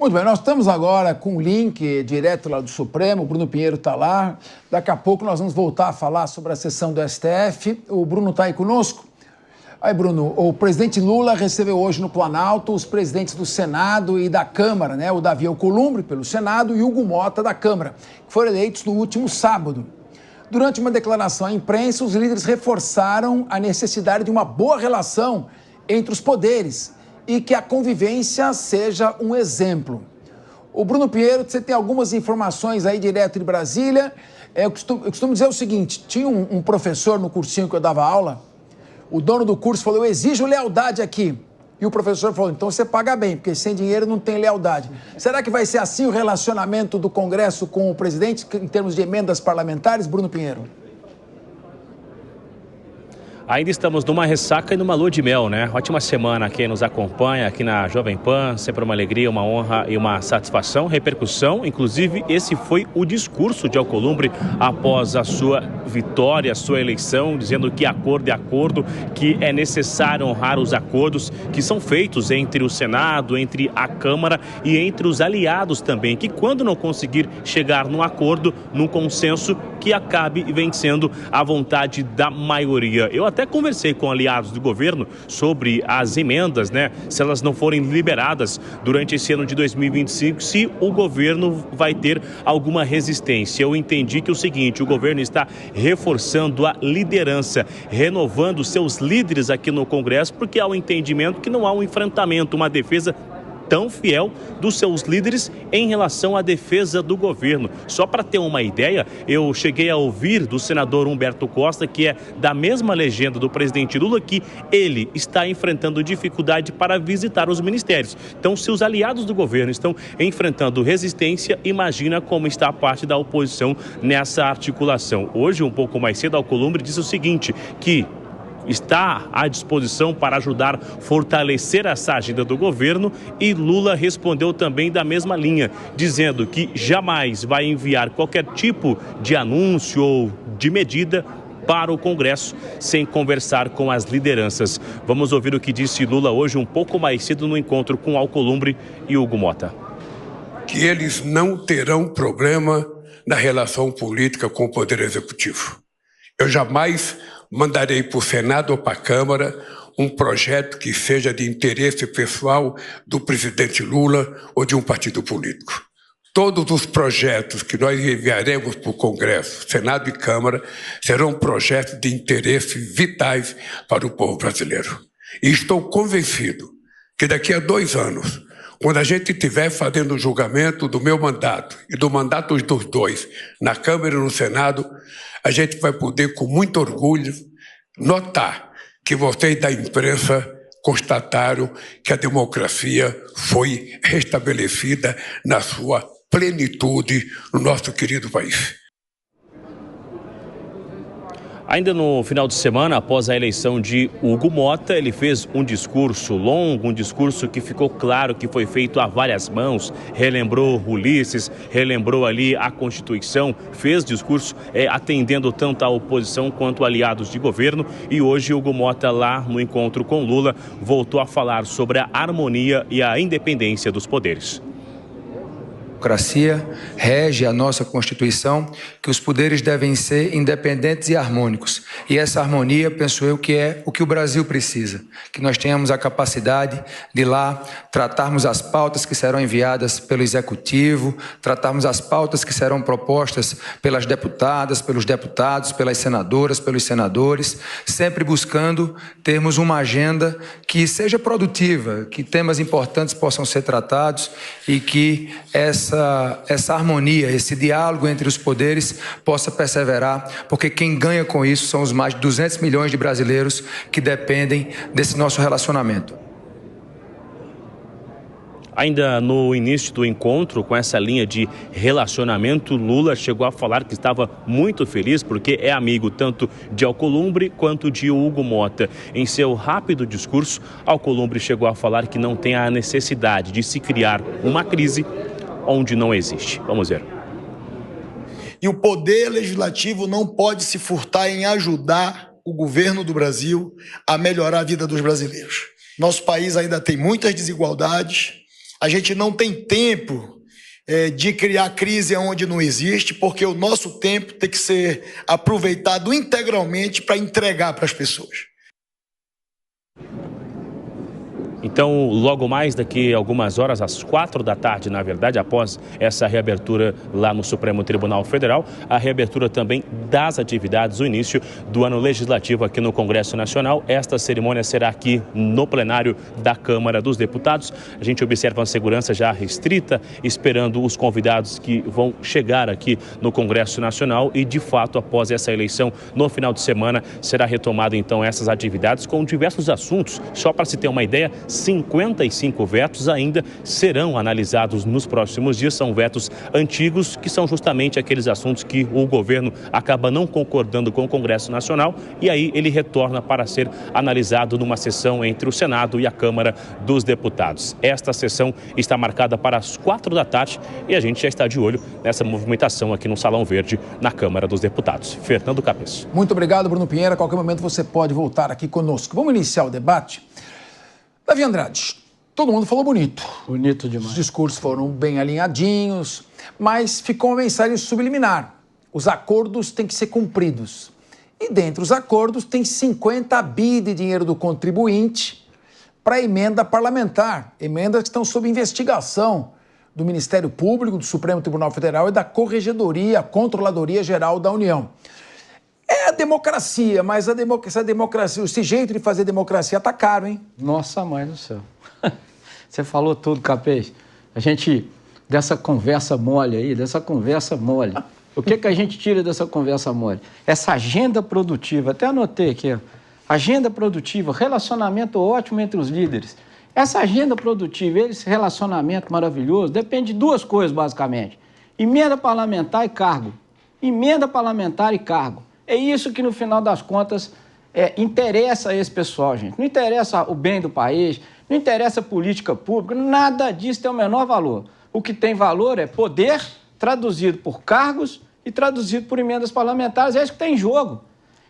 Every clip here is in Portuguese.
Muito bem, nós estamos agora com um link direto lá do Supremo, o Bruno Pinheiro está lá. Daqui a pouco nós vamos voltar a falar sobre a sessão do STF. O Bruno está aí conosco? Aí, Bruno, o presidente Lula recebeu hoje no Planalto os presidentes do Senado e da Câmara, né? O Davi Alcolumbre, pelo Senado, e Hugo Mota, da Câmara, que foram eleitos no último sábado. Durante uma declaração à imprensa, os líderes reforçaram a necessidade de uma boa relação entre os poderes e que a convivência seja um exemplo. O Bruno Pinheiro, você tem algumas informações aí direto de Brasília. Eu costumo dizer o seguinte, tinha um professor no cursinho que eu dava aula, o dono do curso falou, eu exijo lealdade aqui. E o professor falou, então você paga bem, porque sem dinheiro não tem lealdade. Será que vai ser assim o relacionamento do Congresso com o presidente em termos de emendas parlamentares, Bruno Pinheiro? Ainda estamos numa ressaca e numa lua de mel, né? Ótima semana a quem nos acompanha aqui na Jovem Pan, sempre uma alegria, uma honra e uma satisfação, repercussão. Inclusive, esse foi o discurso de Alcolumbre após a sua vitória, a sua eleição, dizendo que acordo é acordo, que é necessário honrar os acordos que são feitos entre o Senado, entre a Câmara e entre os aliados também, que quando não conseguir chegar num acordo, num consenso, que acabe vencendo a vontade da maioria. Eu até conversei com aliados do governo sobre as emendas, né? Se elas não forem liberadas durante esse ano de 2025, se o governo vai ter alguma resistência. Eu entendi que é o seguinte, o governo está reforçando a liderança, renovando seus líderes aqui no Congresso, porque há um entendimento que não há um enfrentamento, uma defesa tão fiel dos seus líderes em relação à defesa do governo. Só para ter uma ideia, eu cheguei a ouvir do senador Humberto Costa, que é da mesma legenda do presidente Lula, que ele está enfrentando dificuldade para visitar os ministérios. Então, se os aliados do governo estão enfrentando resistência, imagina como está a parte da oposição nessa articulação. Hoje, um pouco mais cedo, Alcolumbre disse o seguinte, que está à disposição para ajudar a fortalecer essa agenda do governo, e Lula respondeu também da mesma linha, dizendo que jamais vai enviar qualquer tipo de anúncio ou de medida para o Congresso sem conversar com as lideranças. Vamos ouvir o que disse Lula hoje um pouco mais cedo no encontro com Alcolumbre e Hugo Mota. Que eles não terão problema na relação política com o Poder Executivo. Eu jamais mandarei para o Senado ou para a Câmara um projeto que seja de interesse pessoal do presidente Lula ou de um partido político. Todos os projetos que nós enviaremos para o Congresso, Senado e Câmara, serão projetos de interesse vitais para o povo brasileiro. E estou convencido que daqui a 2 anos, quando a gente estiver fazendo o julgamento do meu mandato e do mandato dos dois, na Câmara e no Senado, a gente vai poder, com muito orgulho, notar que vocês da imprensa constataram que a democracia foi restabelecida na sua plenitude no nosso querido país. Ainda no final de semana, após a eleição de Hugo Mota, ele fez um discurso longo, um discurso que ficou claro que foi feito a várias mãos, relembrou Ulisses, relembrou ali a Constituição, fez discurso atendendo tanto a oposição quanto aliados de governo, e hoje Hugo Mota, lá no encontro com Lula, voltou a falar sobre a harmonia e a independência dos poderes. A democracia rege a nossa Constituição, que os poderes devem ser independentes e harmônicos. E essa harmonia, penso eu, que é o que o Brasil precisa. Que nós tenhamos a capacidade de lá tratarmos as pautas que serão enviadas pelo Executivo, tratarmos as pautas que serão propostas pelas deputadas, pelos deputados, pelas senadoras, pelos senadores, sempre buscando termos uma agenda que seja produtiva, que temas importantes possam ser tratados e que essa harmonia, esse diálogo entre os poderes possa perseverar, porque quem ganha com isso são os mais de 200 milhões de brasileiros que dependem desse nosso relacionamento. Ainda no início do encontro, com essa linha de relacionamento, Lula chegou a falar que estava muito feliz porque é amigo tanto de Alcolumbre quanto de Hugo Mota. Em seu rápido discurso, Alcolumbre chegou a falar que não tem a necessidade de se criar uma crise onde não existe. Vamos ver. E o poder legislativo não pode se furtar em ajudar o governo do Brasil a melhorar a vida dos brasileiros. Nosso país ainda tem muitas desigualdades, A gente não tem tempo de criar crise onde não existe, porque o nosso tempo tem que ser aproveitado integralmente para entregar para as pessoas. Então, logo mais daqui a algumas horas, às 4 da tarde, na verdade, após essa reabertura lá no Supremo Tribunal Federal, a reabertura também das atividades, o início do ano legislativo aqui no Congresso Nacional. Esta cerimônia será aqui no plenário da Câmara dos Deputados. A gente observa uma segurança já restrita, esperando os convidados que vão chegar aqui no Congresso Nacional e, de fato, após essa eleição, no final de semana, será retomada então essas atividades com diversos assuntos. Só para se ter uma ideia, 55 vetos ainda serão analisados nos próximos dias. São vetos antigos, que são justamente aqueles assuntos que o governo acaba não concordando com o Congresso Nacional e aí ele retorna para ser analisado numa sessão entre o Senado e a Câmara dos Deputados. Esta sessão está marcada para as 4 da tarde e a gente já está de olho nessa movimentação aqui no Salão Verde, na Câmara dos Deputados. Fernando Capesso. Muito obrigado, Bruno Pinheiro. A qualquer momento você pode voltar aqui conosco. Vamos iniciar o debate. Davi Andrade, todo mundo falou bonito. Bonito demais. Os discursos foram bem alinhadinhos, mas ficou uma mensagem subliminar. Os acordos têm que ser cumpridos. E dentre os acordos tem 50 bi de dinheiro do contribuinte para emenda parlamentar. Emendas que estão sob investigação do Ministério Público, do Supremo Tribunal Federal e da Corregedoria, Controladoria Geral da União. É a democracia, mas essa democracia, esse jeito de fazer democracia tá caro, hein? Nossa mãe do céu. Você falou tudo, Capês. A gente, dessa conversa mole aí, o que a gente tira dessa conversa mole? Essa agenda produtiva, até anotei aqui, ó. Agenda produtiva, relacionamento ótimo entre os líderes. Essa agenda produtiva, esse relacionamento maravilhoso, depende de duas coisas, basicamente. Emenda parlamentar e cargo. Emenda parlamentar e cargo. É isso que, no final das contas, interessa a esse pessoal, gente. Não interessa o bem do país, não interessa a política pública, nada disso tem o menor valor. O que tem valor é poder traduzido por cargos e traduzido por emendas parlamentares. É isso que tem em jogo.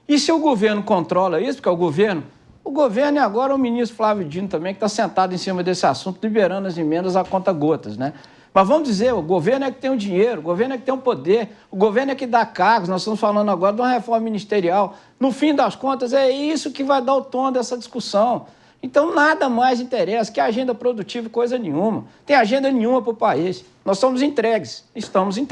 E se o governo controla isso, porque é o governo e agora o ministro Flávio Dino também, que está sentado em cima desse assunto, liberando as emendas a conta-gotas, né? Mas vamos dizer, o governo é que tem o dinheiro, o governo é que tem o poder, o governo é que dá cargos, nós estamos falando agora de uma reforma ministerial. No fim das contas, é isso que vai dar o tom dessa discussão. Então, nada mais interessa que a agenda produtiva, coisa nenhuma. Tem agenda nenhuma para o país. Nós somos entregues, estamos entregues.